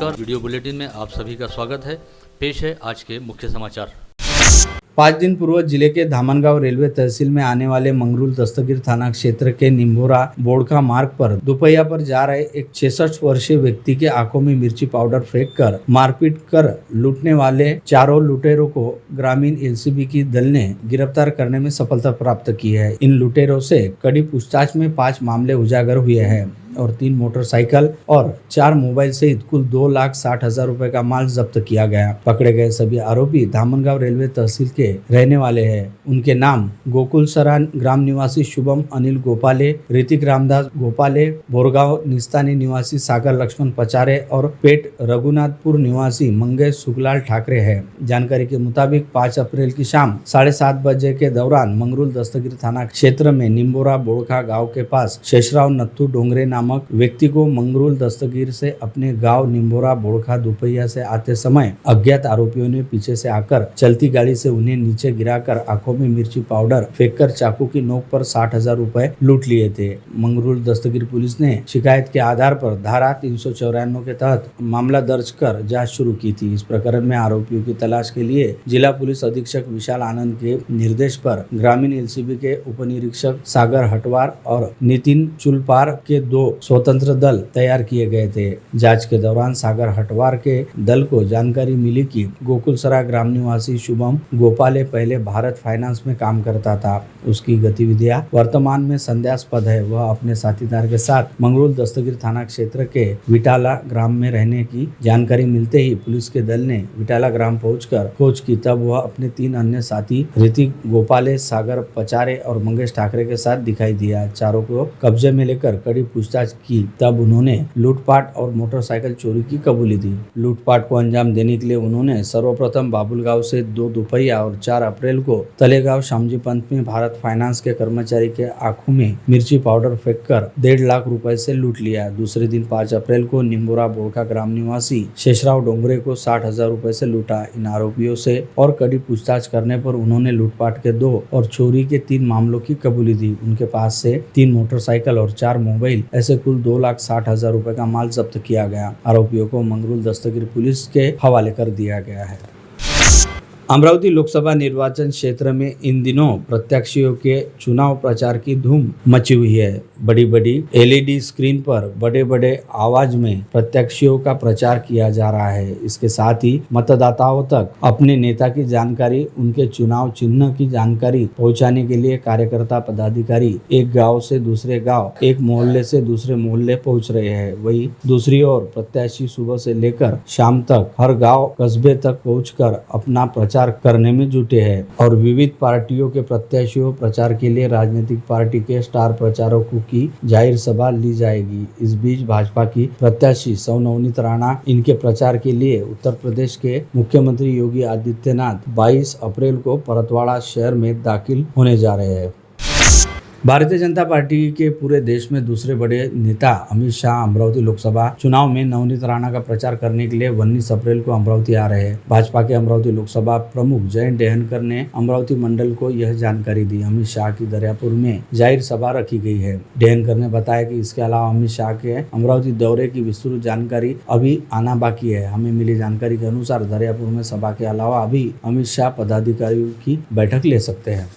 नमस्कार, video bulletin में आप सभी का स्वागत है। पेश है आज के मुख्य समाचार। 5 दिन पूर्व जिले के धामनगांव रेलवे तहसील में आने वाले मंगरूल दस्तगीर थाना क्षेत्र के निम्बोरा बोड़खा मार्ग पर दोपहिया पर जा रहे एक 66 वर्षीय व्यक्ति के आंखों में मिर्ची पाउडर फेंक कर मारपीट कर लूटने वाले चारों लुटेरों को ग्रामीण एलसीबी की दल ने गिरफ्तार करने में सफलता प्राप्त की है। इन लुटेरों से कड़ी पूछताछ में 5 मामले उजागर हुए हैं और 3 मोटरसाइकिल और 4 मोबाइल सहित कुल 2,60,000 रुपए का माल जब्त किया गया। पकड़े गए सभी आरोपी धामनगांव रेलवे तहसील के रहने वाले हैं। उनके नाम गोकुल सरा ग्राम निवासी शुभम अनिल गोपाले, ऋतिक रामदास गोपाले, बोरगांव निस्तानी निवासी सागर लक्ष्मण पचारे और पेट रघुनाथपुर निवासी मंगेश सुखलाल ठाकरे है। जानकारी के मुताबिक 5 अप्रैल की शाम 7:30 बजे के दौरान मंगरूल दस्तगीर थाना क्षेत्र में निम्बोरा बोड़खा गाँव के पास शेषराव नत्थू डोंगरे नामक व्यक्ति को मंगरूल दस्तगीर से अपने गांव निम्बोरा बोड़खा दोपहिया से आते समय अज्ञात आरोपियों ने पीछे से आकर चलती गाड़ी से उन्हें नीचे गिराकर आंखों में मिर्ची पाउडर फेंककर चाकू की नोक पर 60,000 रुपए लूट लिए थे। मंगरूल दस्तगीर पुलिस ने शिकायत के आधार पर धारा 394 के तहत मामला दर्ज कर जांच शुरू की थी। इस प्रकरण में आरोपियों की तलाश के लिए जिला पुलिस अधीक्षक विशाल आनंद के निर्देश पर ग्रामीण एलसीबी के उप निरीक्षक सागर हटवार और नितिन चुलपार के 2 स्वतंत्र दल तैयार किए गए थे। जांच के दौरान सागर हटवार के दल को जानकारी मिली कि गोकुलसरा ग्राम निवासी शुभम गोपाले पहले भारत फाइनेंस में काम करता था। उसकी गतिविधियां वर्तमान में संदेहास्पद है। वह अपने साथीदार के साथ मंगरूल दस्तगीर थाना क्षेत्र के विटाला ग्राम में रहने की जानकारी मिलते ही पुलिस के दल ने विटाला ग्राम पहुंचकर खोज की। तब वह अपने 3 अन्य साथी ऋतिक गोपाले, सागर पचारे और मंगेश ठाकरे के साथ दिखाई दिया। चारों को कब्जे में लेकर कड़ी पूछताछ की। तब उन्होंने लूटपाट और मोटरसाइकिल चोरी की कबूली दी। लूटपाट को अंजाम देने के लिए उन्होंने सर्वप्रथम बाबुलगांव से 2 दोपहिया और 4 अप्रैल को तलेगांव शामजी पंत में भारत फाइनेंस के कर्मचारी के आंखों में मिर्ची पाउडर फेंककर 1.5 लाख रुपए से लूट लिया। दूसरे दिन 5 अप्रैल को निम्बोरा बोड़खा ग्राम निवासी शेषराव डोंगरे को 60,000 रुपए से लूटा। इन आरोपियों से और कड़ी पूछताछ करने पर उन्होंने लूटपाट के 2 और चोरी के 3 मामलों की कबूली दी। उनके पास से 3 मोटरसाइकिल और 4 मोबाइल ऐसे कुल 2,60,000 रुपए का माल जब्त किया गया। आरोपियों को मंगरूल दस्तगीर पुलिस के हवाले कर दिया गया है। अमरावती लोकसभा निर्वाचन क्षेत्र में इन दिनों प्रत्याशियों के चुनाव प्रचार की धूम मची हुई है। बड़ी बड़ी एलईडी स्क्रीन पर बड़े बड़े आवाज में प्रत्याशियों का प्रचार किया जा रहा है। इसके साथ ही मतदाताओं तक अपने नेता की जानकारी, उनके चुनाव चिन्ह की जानकारी पहुंचाने के लिए कार्यकर्ता पदाधिकारी एक गांव से दूसरे गांव, एक मोहल्ले से दूसरे मोहल्ले पहुंच रहे हैं। वहीं दूसरी ओर प्रत्याशी सुबह से लेकर शाम तक हर गाँव कस्बे तक पहुंचकर अपना प्रचार करने में जुटे हैं और विविध पार्टियों के प्रत्याशियों प्रचार के लिए राजनीतिक पार्टी के स्टार प्रचारकों की जाहिर सभा ली जाएगी। इस बीच भाजपा की प्रत्याशी सौ नवनीत राणा इनके प्रचार के लिए उत्तर प्रदेश के मुख्यमंत्री योगी आदित्यनाथ 22 अप्रैल को परतवाड़ा शहर में दाखिल होने जा रहे हैं। भारतीय जनता पार्टी के पूरे देश में दूसरे बड़े नेता अमित शाह अमरावती लोकसभा चुनाव में नवनीत राणा का प्रचार करने के लिए 19 अप्रैल को अमरावती आ रहे हैं। भाजपा के अमरावती लोकसभा प्रमुख जयंत डेहनकर ने अमरावती मंडल को यह जानकारी दी। अमित शाह की दरियापुर में जाहिर सभा रखी गई है। डेहनकर ने बताया कि इसके अलावा अमित शाह के अमरावती दौरे की विस्तृत जानकारी अभी आना बाकी है। हमें मिली जानकारी के अनुसार दरियापुर में सभा के अलावा अभी अमित शाह पदाधिकारियों की बैठक ले सकते हैं।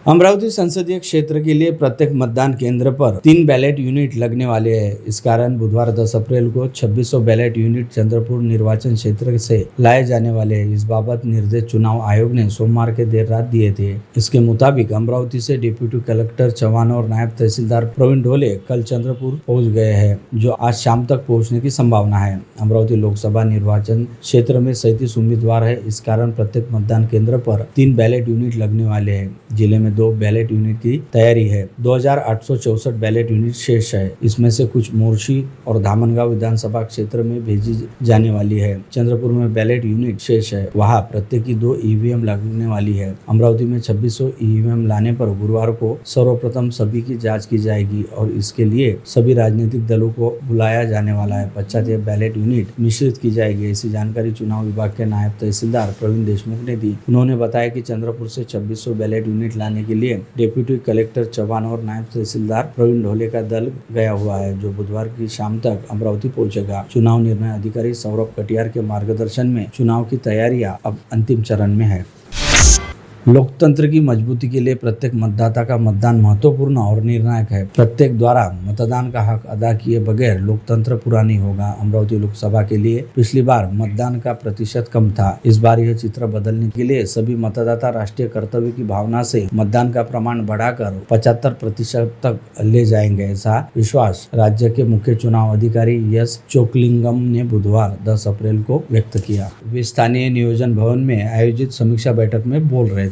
अमरावती संसदीय क्षेत्र के लिए प्रत्येक मतदान केंद्र पर 3 बैलेट यूनिट लगने वाले हैं। इस कारण बुधवार 10 अप्रैल को 2600 बैलेट यूनिट चंद्रपुर निर्वाचन क्षेत्र से लाए जाने वाले हैं। इस बाबत निर्देश चुनाव आयोग ने सोमवार के देर रात दिए थे। इसके मुताबिक अमरावती से डिप्टी कलेक्टर चौहान और नायब तहसीलदार प्रवीण ढोले कल चंद्रपुर पहुँच गए हैं, जो आज शाम तक पहुँचने की संभावना है। अमरावती लोकसभा निर्वाचन क्षेत्र में 37 उम्मीदवार है। इस कारण प्रत्येक मतदान केंद्र पर 3 बैलेट यूनिट लगने वाले हैं। जिले में 2 बैलेट यूनिट की तैयारी है। 2864 बैलेट यूनिट शेष है। इसमें से कुछ मोर्शी और धामनगांव विधानसभा क्षेत्र में भेजी जाने वाली है। चंद्रपुर में बैलेट यूनिट शेष है, वहां प्रत्येकी 2 ईवीएम लगने वाली है। अमरावती में 2600 ईवीएम लाने पर गुरुवार को सर्वप्रथम सभी की जांच की जाएगी और इसके लिए सभी राजनीतिक दलों को बुलाया जाने वाला है। 50 बैलेट यूनिट मिश्रित की जाएगी। ऐसी जानकारी चुनाव विभाग के नायब तहसीलदार प्रवीण देशमुख ने दी। उन्होंने बताया कि चंद्रपुर से 2600 बैलेट यूनिट लाने करने के लिए डिप्टी कलेक्टर चौहान और नायब तहसीलदार प्रवीण ढोले का दल गया हुआ है, जो बुधवार की शाम तक अमरावती पहुंचेगा। चुनाव निर्णय अधिकारी सौरभ कटियार के मार्गदर्शन में चुनाव की तैयारियां अब अंतिम चरण में है। लोकतंत्र की मजबूती के लिए प्रत्येक मतदाता का मतदान महत्वपूर्ण और निर्णायक है। प्रत्येक द्वारा मतदान का हक अदा किए बगैर लोकतंत्र पूरा नहीं होगा। अमरावती लोकसभा के लिए पिछली बार मतदान का प्रतिशत कम था। इस बार यह चित्र बदलने के लिए सभी मतदाता राष्ट्रीय कर्तव्य की भावना से मतदान का प्रमाण बढ़ाकर 75% तक ले जाएंगे, ऐसा विश्वास राज्य के मुख्य चुनाव अधिकारी एस चोकलिंगम ने बुधवार 10 अप्रैल को व्यक्त किया। वे स्थानीय नियोजन भवन में आयोजित समीक्षा बैठक में बोल रहे थे।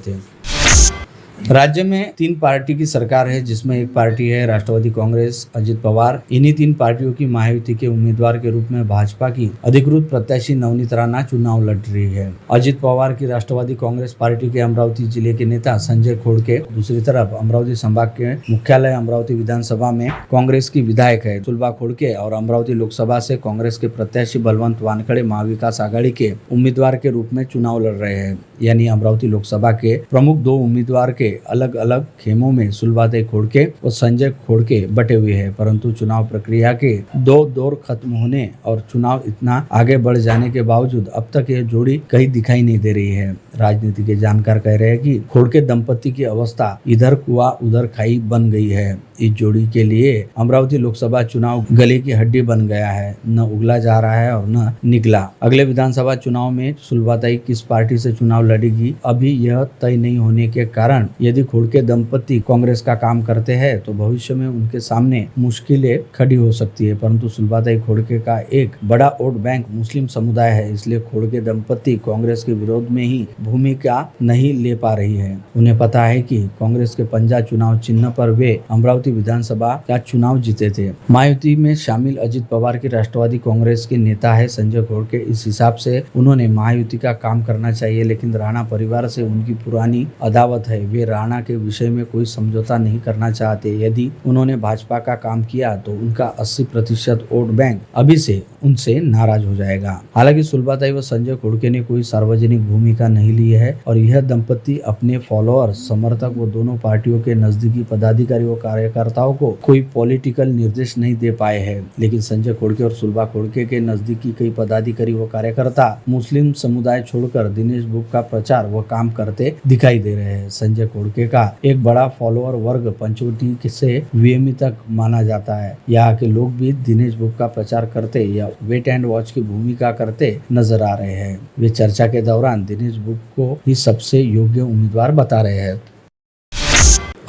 राज्य में 3 पार्टी की सरकार है, जिसमें एक पार्टी है राष्ट्रवादी कांग्रेस अजित पवार। इन्हीं 3 पार्टियों की महायुति के उम्मीदवार के रूप में भाजपा की अधिकृत प्रत्याशी नवनीत राणा चुनाव लड़ रही है। अजित पवार की राष्ट्रवादी कांग्रेस पार्टी के अमरावती जिले के नेता संजय खोड़के, दूसरी तरफ अमरावती संभाग के मुख्यालय अमरावती विधानसभा में कांग्रेस की विधायक है सुलभा खोड़के और अमरावती लोकसभा से कांग्रेस के प्रत्याशी बलवंत वानखड़े महाविकास आघाड़ी के उम्मीदवार के रूप में चुनाव लड़ रहे हैं। यानी अमरावती लोकसभा के प्रमुख 2 उम्मीदवार के अलग अलग खेमों में सुलभादेव खोड़के और संजय खोड़के बटे हुए हैं, परंतु चुनाव प्रक्रिया के 2 दौर खत्म होने और चुनाव इतना आगे बढ़ जाने के बावजूद अब तक यह जोड़ी कहीं दिखाई नहीं दे रही है। राजनीति के जानकार कह रहे हैं कि खोड़के दंपति की अवस्था इधर कुआं उधर खाई बन गई है। इस जोड़ी के लिए अमरावती लोकसभा चुनाव गले की हड्डी बन गया है, न उगला जा रहा है और न निकला। अगले विधानसभा चुनाव में सुलभाताई किस पार्टी से चुनाव लड़ेगी अभी यह तय नहीं होने के कारण यदि खोड़के दंपति कांग्रेस का काम करते हैं तो भविष्य में उनके सामने मुश्किलें खड़ी हो सकती है, परंतु सुलभाताई खोड़के का एक बड़ा वोट बैंक मुस्लिम समुदाय है, इसलिए खोड़के दंपति कांग्रेस के विरोध में ही भूमिका नहीं ले पा रही है। उन्हें पता है कि कांग्रेस के पंजा चुनाव चिन्ह पर वे अमरावती विधानसभा का चुनाव जीते थे। महायुति में शामिल अजित पवार की राष्ट्रवादी कांग्रेस के नेता है संजय खोड़के। इस हिसाब से उन्होंने महायुति का काम करना चाहिए, लेकिन राणा परिवार से उनकी पुरानी अदावत है। वे राणा के विषय में कोई समझौता नहीं करना चाहते। यदि उन्होंने भाजपा का काम किया तो उनका 80% वोट बैंक अभी से उनसे नाराज हो जाएगा। हालांकि सुलभाताई व संजय खोड़के ने कोई सार्वजनिक भूमिका नहीं ली है और यह दंपति अपने फॉलोअर, समर्थक व दोनों पार्टियों के नजदीकी पदाधिकारी व कार्यकर्ताओं को कोई पॉलिटिकल निर्देश नहीं दे पाए हैं। लेकिन संजय खोड़के और सुलभा खोड़के के नजदीकी कई पदाधिकारी व कार्यकर्ता मुस्लिम समुदाय छोड़कर दिनेश बुक का प्रचार व काम करते दिखाई दे रहे हैं। संजय खोड़के का एक बड़ा फॉलोअर वर्ग पंचवटी से वीएमई तक माना जाता है। यहाँ के लोग भी दिनेश बुक का प्रचार करते या वेट एंड वॉच की भूमिका करते नजर आ रहे हैं। वे चर्चा के दौरान दिनेश बुक को ही सबसे योग्य उम्मीदवार बता रहे हैं।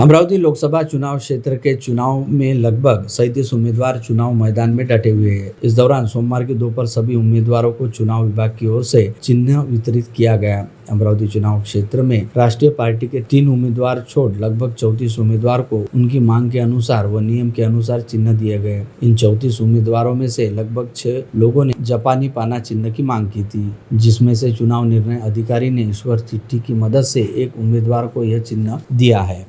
अमरावती लोकसभा चुनाव क्षेत्र के चुनाव में लगभग 37 उम्मीदवार चुनाव मैदान में डटे हुए हैं। इस दौरान सोमवार की दोपहर सभी उम्मीदवारों को चुनाव विभाग की ओर से चिन्ह वितरित किया गया। अमरावती चुनाव क्षेत्र में राष्ट्रीय पार्टी के 3 उम्मीदवार छोड़ लगभग 34 उम्मीदवार को उनकी मांग के अनुसार व नियम के अनुसार चिन्ह दिए गए। इन 34 उम्मीदवारों में से लगभग 6 लोगों ने जापानी पाना चिन्ह की मांग की थी, जिसमें से चुनाव निर्णय अधिकारी ने ईश्वर चिट्ठी की मदद से एक उम्मीदवार को यह चिन्ह दिया है।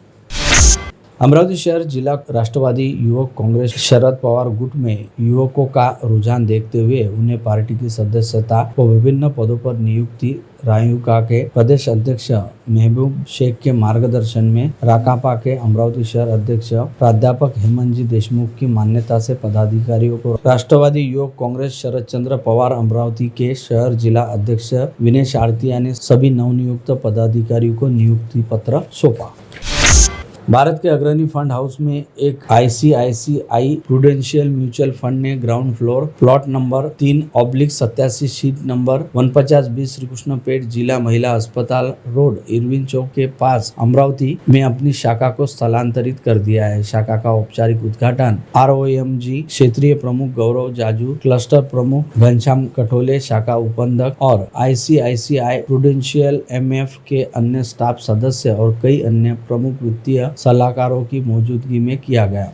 अमरावती शहर जिला राष्ट्रवादी युवक कांग्रेस शरद पवार गुट में युवकों का रुझान देखते हुए उन्हें पार्टी की सदस्यता व विभिन्न पदों पर नियुक्ति रायुका के प्रदेश अध्यक्ष महबूब शेख के मार्गदर्शन में राकापा के अमरावती शहर अध्यक्ष प्राध्यापक हेमंत जी देशमुख की मान्यता से पदाधिकारियों को राष्ट्रवादी युवक कांग्रेस शरद चंद्र पवार अमरावती के शहर जिला अध्यक्ष विनय शारतिया ने सभी नवनियुक्त पदाधिकारियों को नियुक्ति पत्र सौंपा। भारत के अग्रणी फंड हाउस में एक ICICI प्रूडेंशियल म्यूचुअल फंड ने ground floor plot number 3/87 sheet number 150-20 Shri Krishna Pet जिला महिला अस्पताल रोड इरविन चौक के पास अमरावती में अपनी शाखा को स्थलांतरित कर दिया है। शाखा का औपचारिक उद्घाटन ROMG क्षेत्रीय प्रमुख गौरव जाजू, क्लस्टर प्रमुख घनश्याम कठोले, शाखा उपंदक और ICICI प्रूडेंशियल MF के अन्य स्टाफ सदस्य और कई अन्य प्रमुख वित्तीय सलाहकारों की मौजूदगी में किया गया।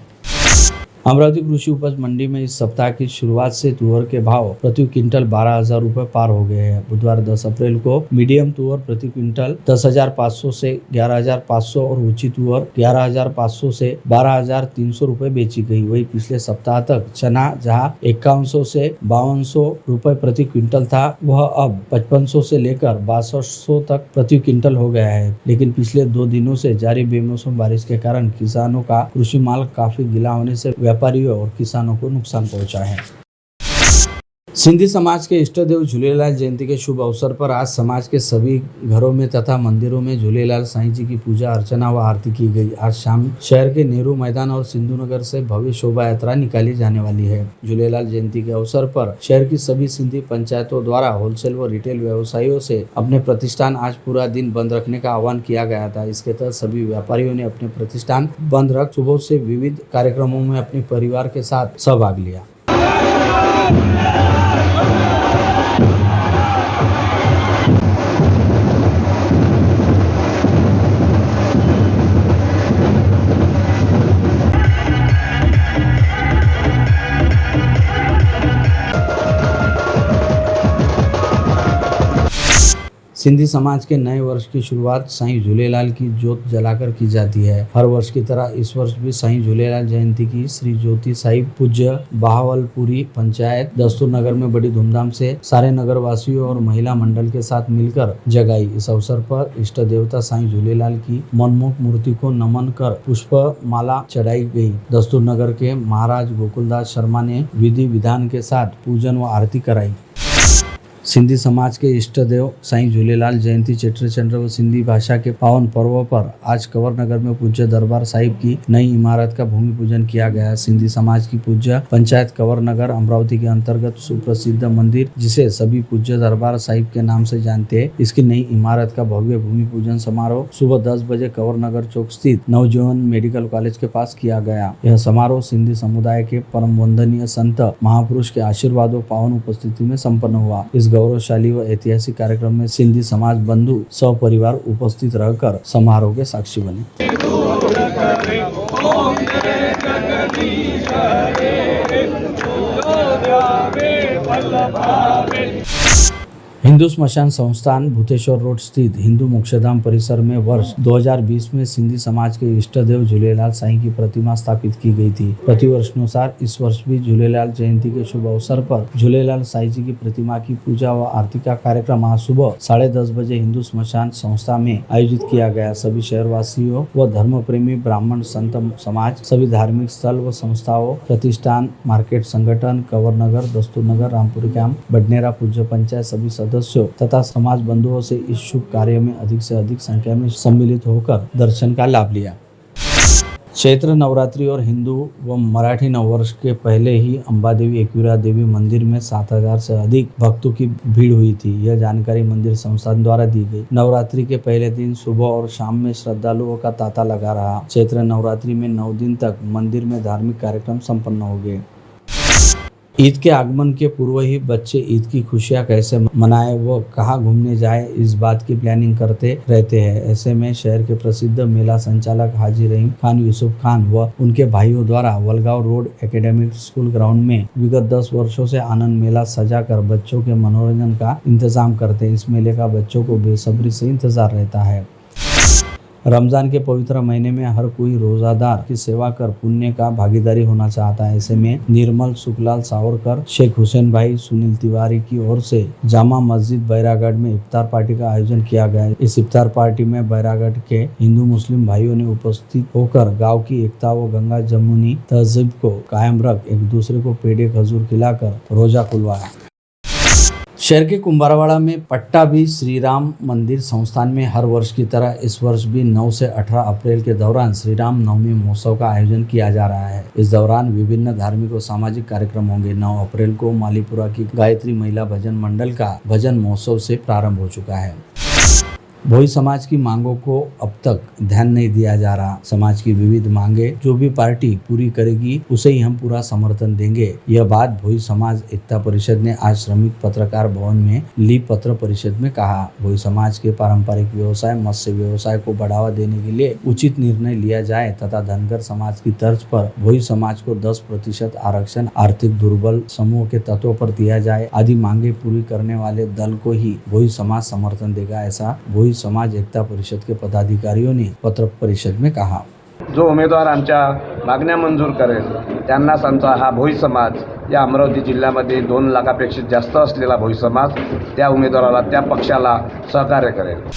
अमरावती कृषि उपज मंडी में इस सप्ताह की शुरुआत से तुअर के भाव प्रति क्विंटल 12,000 रुपए पार हो गए हैं। बुधवार 10 अप्रैल को मीडियम तुअर प्रति क्विंटल 10,500 से 11,500 और ऊंची तुअर 11,500 से 12,300 रुपए बेची गई। वही पिछले सप्ताह तक चना जहां 5100 से 5200 रुपए प्रति क्विंटल था, वह अब 5500 से लेकर 6200 तक प्रति क्विंटल हो गया है। लेकिन पिछले 2 दिनों से जारी बेमौसम बारिश के कारण किसानों का कृषि माल काफी गीला होने से व्यापारियों और किसानों को नुकसान पहुंचा है। सिंधी समाज के इष्ट देव झूलेलाल जयंती के शुभ अवसर पर आज समाज के सभी घरों में तथा मंदिरों में झूलेलाल साईं जी की पूजा अर्चना व आरती की गई। आज शाम शहर के नेहरू मैदान और सिंधु नगर से भव्य शोभा यात्रा निकाली जाने वाली है। झूलेलाल जयंती के अवसर पर शहर की सभी सिंधी पंचायतों द्वारा होलसेल व रिटेल व्यवसायियों से अपने प्रतिष्ठान आज पूरा दिन बंद रखने का आह्वान किया गया था। इसके तहत सभी व्यापारियों ने अपने प्रतिष्ठान बंद रख सुबह से विविध कार्यक्रमों में अपने परिवार के साथ सहभाग लिया। सिंधी समाज के नए वर्ष की शुरुआत साईं झूलेलाल की जोत जलाकर की जाती है। हर वर्ष की तरह इस वर्ष भी साईं झूलेलाल जयंती की श्री ज्योति साहिब पूज्य बहावलपुरी पंचायत दस्तूर नगर में बड़ी धूमधाम से सारे नगर वासियों और महिला मंडल के साथ मिलकर जगाई। इस अवसर पर इष्ट देवता साईं झूलेलाल की मनमोहक मूर्ति को नमन कर पुष्प माला चढ़ाई गई। दस्तूर नगर के महाराज गोकुलदास शर्मा ने विधि विधान के साथ पूजन व आरती कराई। सिंधी समाज के इष्ट देव साईं झूलेलाल जयंती चेट्री चंद्र व सिंधी भाषा के पावन पर्व पर आज कंवर नगर में पूज्य दरबार साहिब की नई इमारत का भूमि पूजन किया गया। सिंधी समाज की पूज्य पंचायत कंवर नगर अमरावती के अंतर्गत सुप्रसिद्ध मंदिर जिसे सभी पूज्य दरबार साहिब के नाम से जानते हैं, इसकी नई इमारत का भव्य भूमि पूजन समारोह सुबह 10 बजे कंवर नगर चौक स्थित नवजीवन मेडिकल कॉलेज के पास किया गया। यह समारोह सिंधी समुदाय के परम वंदनीय संत महापुरुष के आशीर्वादों पावन उपस्थिति में संपन्न हुआ। इस गौरवशाली व ऐतिहासिक कार्यक्रम में सिंधी समाज बंधु सपरिवार उपस्थित रहकर समारोह के साक्षी बने। हिंदू स्मशान संस्थान भूतेश्वर रोड स्थित हिंदू मोक्षधाम परिसर में वर्ष 2020 में सिंधी समाज के इष्ट देव झूलेलाल साईं की प्रतिमा स्थापित की गई थी। प्रतिवर्ष अनुसार इस वर्ष भी झूलेलाल जयंती के शुभ अवसर पर झूलेलाल साईं जी की प्रतिमा की पूजा व आरती का कार्यक्रम आज सुबह 10:30 बजे हिंदू स्मशान संस्था में आयोजित किया गया। सभी शहरवासियों व धर्म प्रेमी ब्राह्मण संत समाज, सभी धार्मिक स्थल व संस्थाओं, प्रतिष्ठान, मार्केट संगठन, कंवर नगर, दस्तूर नगर, रामपुरी कैंप, बडनेरा पूज्य पंचायत सभी सदस्यों तथा समाज बंधुओं से इस शुभ कार्य में अधिक से अधिक संख्या में सम्मिलित होकर दर्शन का लाभ लिया। चैत्र नवरात्रि और हिंदू व मराठी नववर्ष के पहले ही अंबा देवी एकवीरा देवी मंदिर में 7,000 से अधिक भक्तों की भीड़ हुई थी। यह जानकारी मंदिर संस्थान द्वारा दी गई। नवरात्रि के पहले दिन सुबह और शाम में श्रद्धालुओं का तांता लगा रहा। चैत्र नवरात्रि में 9 दिन तक मंदिर में धार्मिक कार्यक्रम संपन्न हो गए। ईद के आगमन के पूर्व ही बच्चे ईद की खुशियां कैसे मनाएं व कहाँ घूमने जाएं, इस बात की प्लानिंग करते रहते हैं। ऐसे में शहर के प्रसिद्ध मेला संचालक हाजी रहीम खान यूसुफ खान व उनके भाइयों द्वारा Walgaon road academic school ground में विगत 10 वर्षों से आनंद मेला सजा कर बच्चों के मनोरंजन का इंतजाम करते हैं। इस मेले का बच्चों को बेसब्री से इंतजार रहता है। रमजान के पवित्र महीने में हर कोई रोजादार की सेवा कर पुण्य का भागीदारी होना चाहता है। ऐसे में निर्मल सुखलाल सावरकर, शेख हुसैन भाई, सुनील तिवारी की ओर से जामा मस्जिद बैरागढ़ में इफ्तार पार्टी का आयोजन किया गया। इस इफ्तार पार्टी में बैरागढ़ के हिंदू मुस्लिम भाइयों ने उपस्थित होकर गाँव की एकता व गंगा जमुनी तहजीब को कायम रख एक दूसरे को पेड़े खजूर खिलाकर रोजा खुलवाया। शहर के कुंभारवाड़ा में पट्टाभी श्री राम मंदिर संस्थान में हर वर्ष की तरह इस वर्ष भी 9 से 18 अप्रैल के दौरान श्री राम नवमी महोत्सव का आयोजन किया जा रहा है। इस दौरान विभिन्न धार्मिक और सामाजिक कार्यक्रम होंगे। 9 अप्रैल को मालीपुरा की गायत्री महिला भजन मंडल का भजन महोत्सव से प्रारंभ हो चुका है। भोई समाज की मांगों को अब तक ध्यान नहीं दिया जा रहा। समाज की विविध मांगे जो भी पार्टी पूरी करेगी उसे ही हम पूरा समर्थन देंगे। यह बात भोई समाज एकता परिषद ने आज श्रमिक पत्रकार भवन में ली पत्र परिषद में कहा। भोई समाज के पारंपरिक व्यवसाय मत्स्य व्यवसाय को बढ़ावा देने के लिए उचित निर्णय लिया जाए तथा धनगर समाज की तर्ज पर भोई समाज को 10% आरक्षण आर्थिक दुर्बल समूह के तत्वों पर दिया जाए आदि मांगे पूरी करने वाले दल को ही भोई समाज समर्थन देगा, ऐसा भोई समाज एकता परिषद के पदाधिकारियों ने पत्र परिषद में कहा। जो उमेदवार आमच्या मागण्या मंजूर करेल त्यांनाच आमचा हा भोई समाज या अमरावती जिल्ह्यामध्ये 2 लाखापेक्षा जास्त असलेला भोई समाज त्या उमेदवाराला त्या पक्षाला सहकार्य करेल।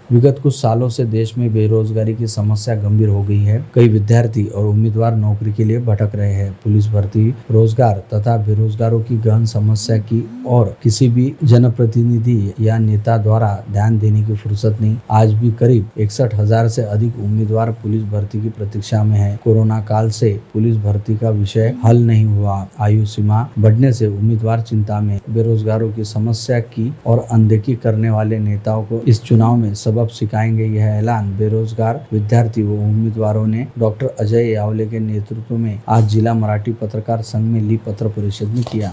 विगत कुछ सालों से देश में बेरोजगारी की समस्या गंभीर हो गई है। कई विद्यार्थी और उम्मीदवार नौकरी के लिए भटक रहे हैं। पुलिस भर्ती, रोजगार तथा बेरोजगारों की गहन समस्या की और किसी भी जनप्रतिनिधि या नेता द्वारा ध्यान देने की फुर्सत नहीं। आज भी करीब 61,000 से अधिक उम्मीदवार पुलिस भर्ती की प्रतीक्षा में है। कोरोना काल से पुलिस भर्ती का विषय हल नहीं हुआ। आयु सीमा बढ़ने से उम्मीदवार चिंता में। बेरोजगारों की समस्या की और अनदेखी करने वाले नेताओं को इस चुनाव में सबक सिखाएंगे, यह ऐलान बेरोजगार विद्यार्थी व उम्मीदवारों ने डॉक्टर अजय यावले के नेतृत्व में आज जिला मराठी पत्रकार संघ में ली पत्र परिषद में किया।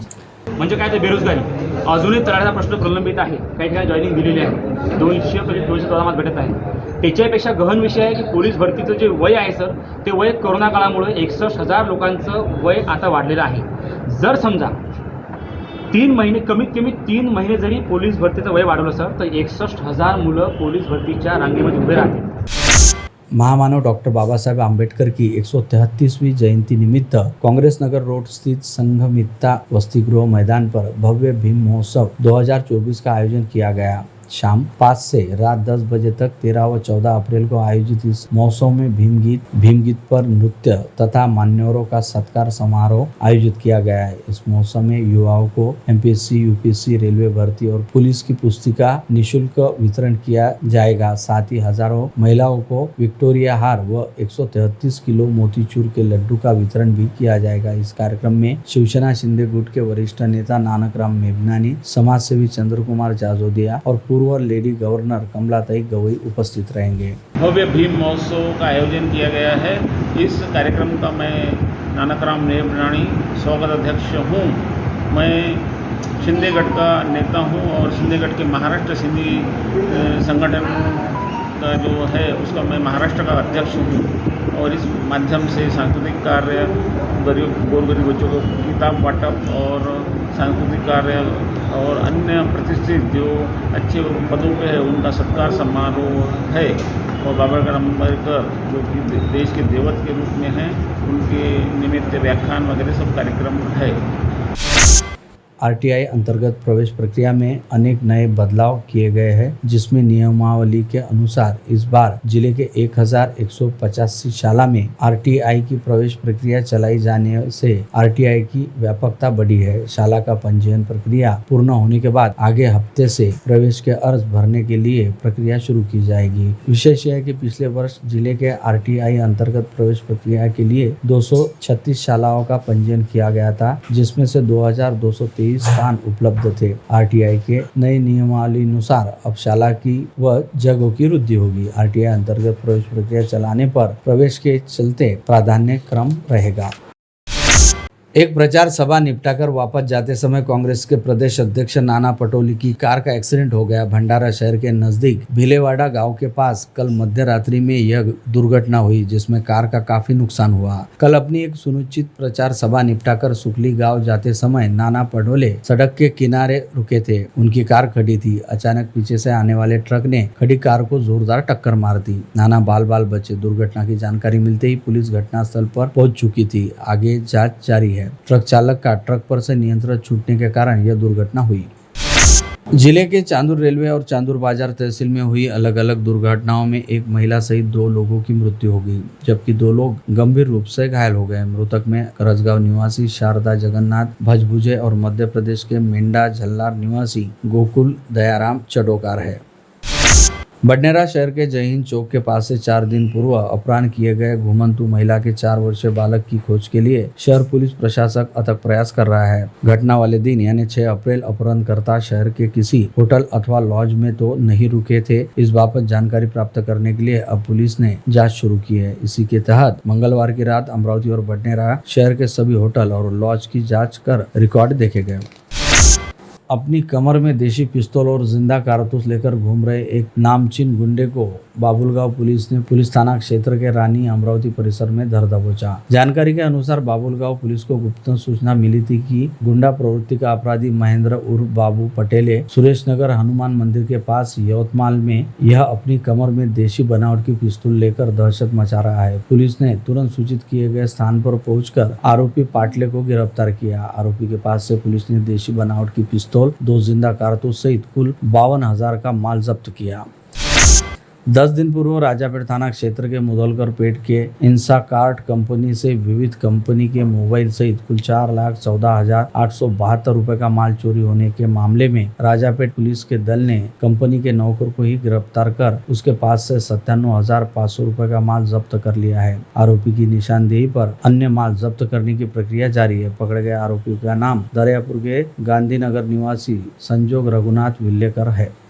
म्हणजे काय ते बेरोजगारी अजूनही तळाचा प्रश्न प्रलंबित आहे। काही ठिकाणी जॉईनिंग दिलेली आहे, 214 भेटत आहे। त्याच्यापेक्षा गहन विषय आहे की पोलीस भरतीचं जे वय आहे सर, ते वय कोरोना काळामुळे 61,000 लोकांचं वय आता वाढलेलं आहे। जर समजा 3 महिने कमीत कमी 3 महिने जरी पोलीस भरतीचं वय वाढवलं सर तर 61,000 मुलं पोलीस भरतीच्या रांगेमध्ये उभे राहतील। महामानव डॉक्टर बाबासाहेब आंबेडकर की 133वीं जयंती निमित्त कांग्रेस नगर रोड स्थित संघमित्ता वसतिगृह मैदान पर भव्य भीम महोत्सव 2024 का आयोजन किया गया। शाम 5 से रात 10 बजे तक 13 व 14 अप्रैल को आयोजित इस महोत्सव में भीमगीत पर नृत्य तथा मान्यवरों का सत्कार समारोह आयोजित किया गया है। इस महोत्सव में युवाओं को एमपीएससी, यूपीएससी, रेलवे भर्ती और पुलिस की पुस्तिका निःशुल्क वितरण किया जाएगा। साथ ही हजारों महिलाओं को विक्टोरिया हार व 133 किलो मोतीचूर के लड्डू का वितरण भी किया जाएगा। इस कार्यक्रम में शिवसेना शिंदे गुट के वरिष्ठ नेता नानकराम मेघनानी, समाजसेवी चंद्र कुमार जाजोदिया और पूर्व लेडी गवर्नर कमलाताई गवई उपस्थित रहेंगे। भव्य भीम महोत्सव का आयोजन किया गया है। इस कार्यक्रम का मैं नानकराम मेघनानी स्वागत अध्यक्ष हूँ। मैं शिंदेगढ़ का नेता हूँ और शिंदेगढ़ के महाराष्ट्र सिंधी संगठन का जो है उसका मैं महाराष्ट्र का अध्यक्ष हूँ और इस माध्यम से सांस्कृतिक कार्य, गोरगरीब बच्चों को किताब बाँटप और सांस्कृतिक कार्य और अन्य प्रतिष्ठित जो अच्छे पदों पे है उनका सत्कार समारोह है। और बाबा साहेब आंबेडकर जो कि देश के देवत के रूप में हैं, उनके निमित्त व्याख्यान वगैरह सब कार्यक्रम है। आरटीआई अंतर्गत प्रवेश प्रक्रिया में अनेक नए बदलाव किए गए हैं, जिसमें नियमावली के अनुसार इस बार जिले के 1185 शाला में आरटीआई की प्रवेश प्रक्रिया चलाई जाने से आरटीआई की व्यापकता बढ़ी है। शाला का पंजीयन प्रक्रिया पूर्ण होने के बाद आगे हफ्ते से प्रवेश के अर्ज भरने के लिए प्रक्रिया शुरू की जाएगी। विशेष है कि पिछले वर्ष जिले के आरटीआई अंतर्गत प्रवेश प्रक्रिया के लिए 236 शालाओं का पंजीयन किया गया था, जिसमें से 2223 स्थान उपलब्ध थे। आरटीआई के नए नियमावली अनुसार अब शाला की व जगहों की वृद्धि होगी। आरटीआई अंतर्गत प्रवेश प्रक्रिया चलाने पर प्रवेश के चलते प्राधान्य क्रम रहेगा। एक प्रचार सभा निपटाकर वापस जाते समय कांग्रेस के प्रदेश अध्यक्ष नाना पटोले की कार का एक्सीडेंट हो गया। भंडारा शहर के नजदीक भिलेवाड़ा गांव के पास कल मध्य रात्रि में यह दुर्घटना हुई, जिसमें कार का काफी नुकसान हुआ। कल अपनी एक सुनिश्चित प्रचार सभा निपटाकर सुखली गांव जाते समय नाना पटोले सड़क के किनारे रुके थे। उनकी कार खड़ी थी। अचानक पीछे से आने वाले ट्रक ने खड़ी कार को जोरदार टक्कर मार दी। नाना बाल बाल बचे। दुर्घटना की जानकारी मिलते ही पुलिस घटनास्थल पर पहुंच चुकी थी। आगे जांच जारी है। ट्रक चालक का ट्रक पर से नियंत्रण छूटने के कारण यह दुर्घटना हुई। जिले के चांदूर रेलवे और चांदूर बाजार तहसील में हुई अलग अलग दुर्घटनाओं में एक महिला सहित 2 लोगों की मृत्यु हो गई, जबकि 2 लोग गंभीर रूप से घायल हो गए। मृतक में करजगांव निवासी शारदा जगन्नाथ भजभुजे और मध्य प्रदेश के मेंढा झल्लार निवासी गोकुल दयाराम चडोकार है। बडनेरा शहर के जय हिंद चौक के पास से 4 दिन पूर्व अपहरण किए गए घुमंतु महिला के 4 वर्षीय बालक की खोज के लिए शहर पुलिस प्रशासक अथक प्रयास कर रहा है। घटना वाले दिन यानी 6 अप्रैल अपहरणकर्ता शहर के किसी होटल अथवा लॉज में तो नहीं रुके थे। इस बाबत जानकारी प्राप्त करने के लिए अब पुलिस ने जांच शुरू की है। इसी के तहत मंगलवार की रात अमरावती और बडनेरा शहर के सभी होटल और लॉज की जाँच कर रिकॉर्ड देखे गए। अपनी कमर में देशी पिस्तौल और जिंदा कारतूस लेकर घूम रहे एक नामचीन गुंडे को बाबुलगांव पुलिस ने पुलिस थाना क्षेत्र के रानी अमरावती परिसर में धर दबोचा। जानकारी के अनुसार बाबुलगांव पुलिस को गुप्त सूचना मिली थी कि गुंडा प्रवृत्ति का अपराधी महेंद्र उर्फ बाबू पटेले सुरेश नगर हनुमान मंदिर के पास यवतमाल में यह अपनी कमर में देशी बनावट की पिस्तौल लेकर दहशत मचा रहा है। पुलिस ने तुरंत सूचित किए गए स्थान पर पहुंचकर आरोपी पाटले को गिरफ्तार किया। आरोपी के पास से पुलिस ने देशी बनावट की पिस्तौल 2 जिंदा कारतूस सहित कुल 52,000 का माल जब्त किया। 10 दिन पूर्व राजापेट थाना क्षेत्र के मुदलकर पेट के इंसाकार्ट कंपनी से विविध कंपनी के मोबाइल सहित कुल 4,14,872 रुपए का माल चोरी होने के मामले में राजापेट पुलिस के दल ने कंपनी के नौकर को ही गिरफ्तार कर उसके पास से 57,500 रुपए का माल जब्त कर लिया है। आरोपी की निशानदेही पर अन्य माल जब्त करने की प्रक्रिया जारी है। पकड़े गए आरोपी का नाम दरियापुर के गांधीनगर निवासी संजोग रघुनाथ विल्लेकर है।